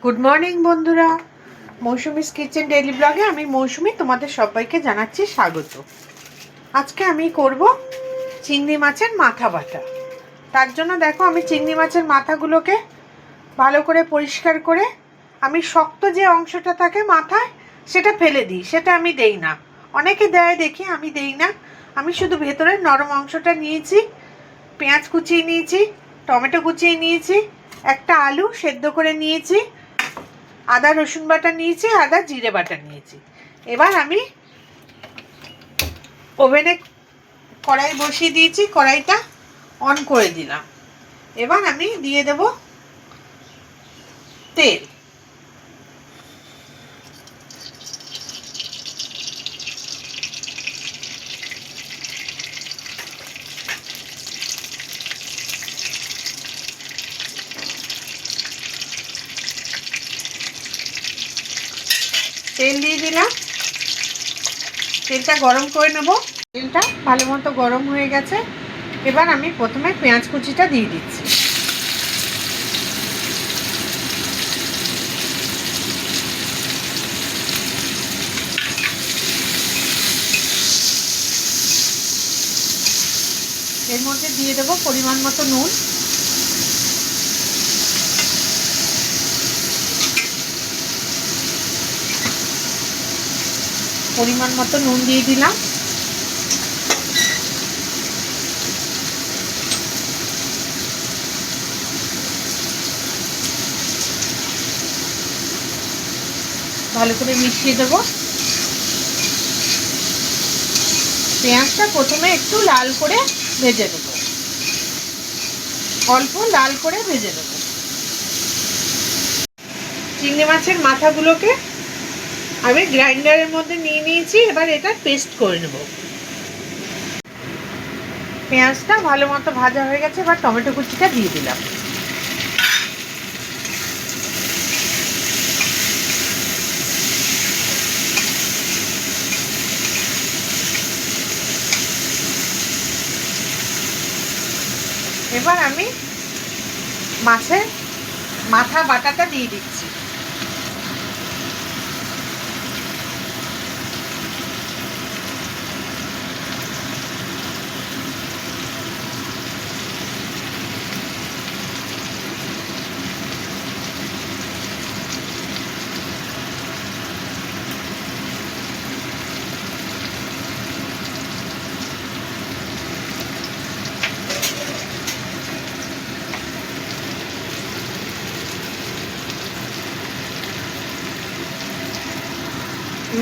Good morning বন্ধুরা, Mousumi's kitchen daily ব্লগে আমি মৌসুমি তোমাদের সবাইকে জানাচ্ছি স্বাগত। আজকে আমি করব চিংড়ি মাছের মাথা বাটা। তার জন্য দেখো আমি চিংড়ি মাছের মাথাগুলোকে ভালো করে পরিষ্কার করে আমি শক্ত যে অংশটা থাকে মাথায় সেটা ফেলে দিই, সেটা আমি দেই না। অনেকে দেয় দেখি, আমি দেই না। আমি শুধু ভেতরের নরম অংশটা নিয়েছি। পেঁয়াজ কুচিয়ে নিয়েছি, টমেটো কুচিয়ে নিয়েছি, একটা আলু সেদ্ধ করে নিয়েছি, আদা রসুন বাটা নিয়েছি, আদা জিরে বাটা নিয়েছি। এবার আমি ওভেনে কড়াই বসিয়ে দিয়েছি, কড়াইটা অন করে দিলাম। এবার আমি দিয়ে দেব তেল। তেল দিয়ে দিলাম, তেলটা গরম করে নেব। তেলটা ভালো মতো গরম হয়ে গেছে। এবার আমি প্রথমে পেঁয়াজ কুচিটা দিয়ে দিচ্ছি। এর মধ্যে দিয়ে দেব পরিমাণ মতো নুন, পরিমাণ মতো নুন দিয়ে দিলাম। ভালো করে মিশিয়ে দেব। পেঁয়াজটা প্রথমে একটু লাল করে ভেজে নেব, অল্প লাল করে ভেজে নেব। চিংড়ি মাছের মাথাগুলোকে আমি গ্রাইন্ডারের মধ্যে নিয়ে নিয়েছি। এবার এটা পেস্ট করে নেব। পেঁয়াজটা ভালো মতো ভাজা হয়ে গেছে। এবার টমেটো কুচিটা দিয়ে দিলাম। এবার আমি মাছের মাথা বাটাটা দিয়ে দিচ্ছি।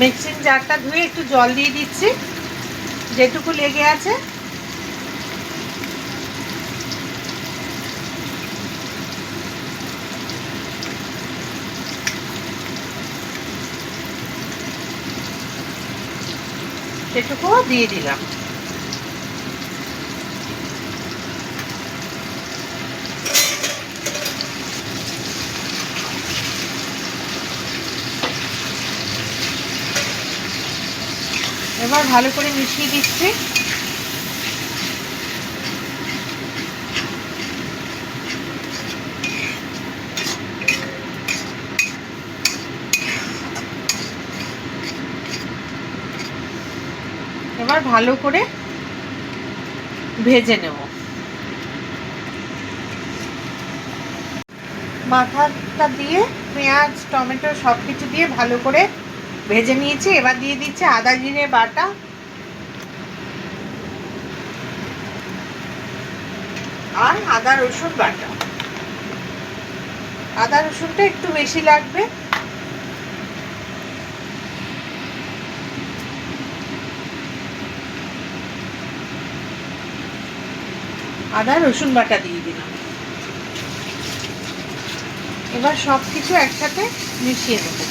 মিক্সিং জারটা ধুয়ে একটু জল দিয়ে দিচ্ছি, যেটুকু লেগে আছে। সেটুকু দিয়ে দিলাম। এবার ভালো করে মিশিয়ে দিচ্ছি। এবার ভালো করে ভেজে নেব। মাথাটা দিয়ে পেঁয়াজ টমেটো সব কিছু দিয়ে ভালো করে ভেজে নিয়েছি। এবার দিয়ে দিচ্ছি আদা জিরে বাটা, আর আদা রসুন বাটা। আদা রসুনটা একটু বেশি লাগবে। আদা রসুন বাটা দিয়ে দিলাম। এবার সব কিছু একসাথে মিশিয়ে দেবো।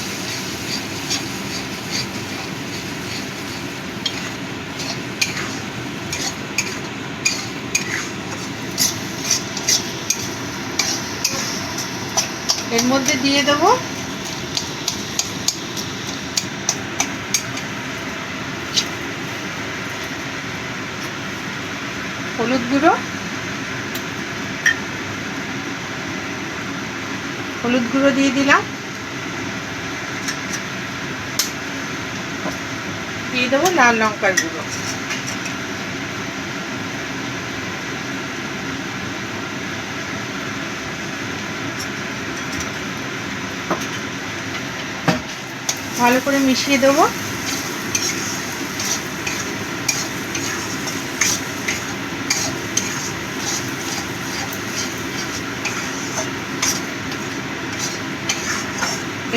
এর মধ্যে দিয়ে দেব হলুদ গুঁড়ো, হলুদ গুঁড়ো দিয়ে দিলাম। দিয়ে দেবো লাল লঙ্কার গুঁড়ো। ভালো করে মিশিয়ে দেবো।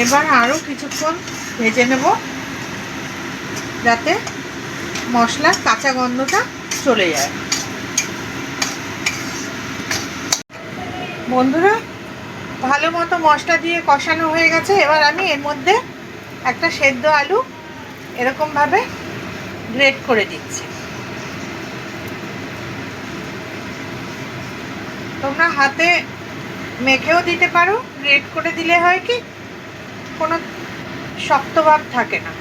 এবার আরও কিছুক্ষণ ভেজে নেব যাতে মশলার কাঁচা গন্ধটা চলে যায়। বন্ধুরা, ভালো মতো মশলা দিয়ে কষানো হয়ে গেছে। এবার আমি এর মধ্যে একটা সেদ্ধ আলু এরকমভাবে গ্রেট করে দিচ্ছি। তোমরা হাতে মেখেও দিতে পারো, গ্রেট করে দিলে হয় কি কোনো শক্ত ভাব থাকে না।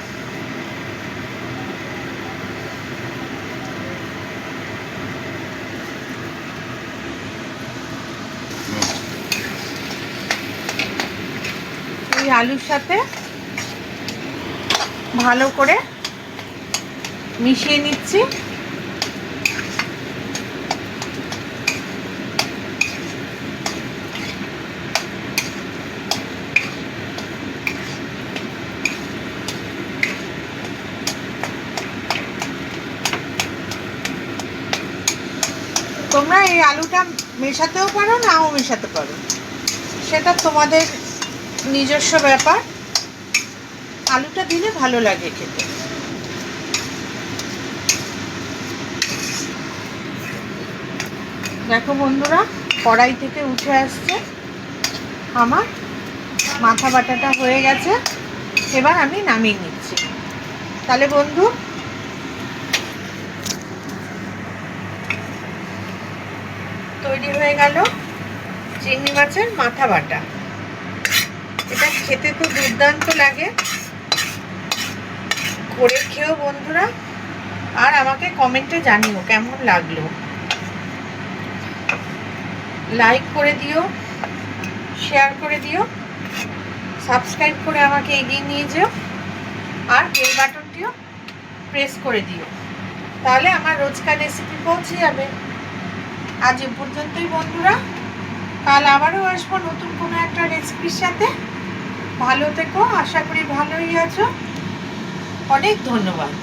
এই আলুর সাথে ভালো করে মিশিয়ে নিচ্ছি। তোমরা এই আলুটা মেশাতেও পারো, নাও মেশাতে পারো, সেটা তোমাদের নিজস্ব ব্যাপার। আলুটা দিলে ভালো লাগে খেতে। দেখো বন্ধুরা, কড়াই থেকে উঠে আসছে আমার মাথা বাটাটা হয়ে গেছে। এবার আমি নামিয়ে নিচ্ছি। তাহলে বন্ধু, তৈরি হয়ে গেল চিংড়ি মাছের মাথা বাটা। এটা খেতে তো দুর্দান্ত লাগে, করে খেও বন্ধুরা, আর আমাকে কমেন্টে জানিও কেমন লাগলো। লাইক করে দিও, শেয়ার করে দিও, সাবস্ক্রাইব করে আমাকে এগিয়ে নিয়ে যেও, আর বেল বাটনটিও প্রেস করে দিও, তাহলে আমার রোজকার রেসিপি পৌঁছে যাবে। আজ এ পর্যন্তই বন্ধুরা, কাল আবারও আসবো নতুন কোনো একটা রেসিপির সাথে। ভালো থেকো, আশা করি ভালোই আছো। অনেক ধন্যবাদ।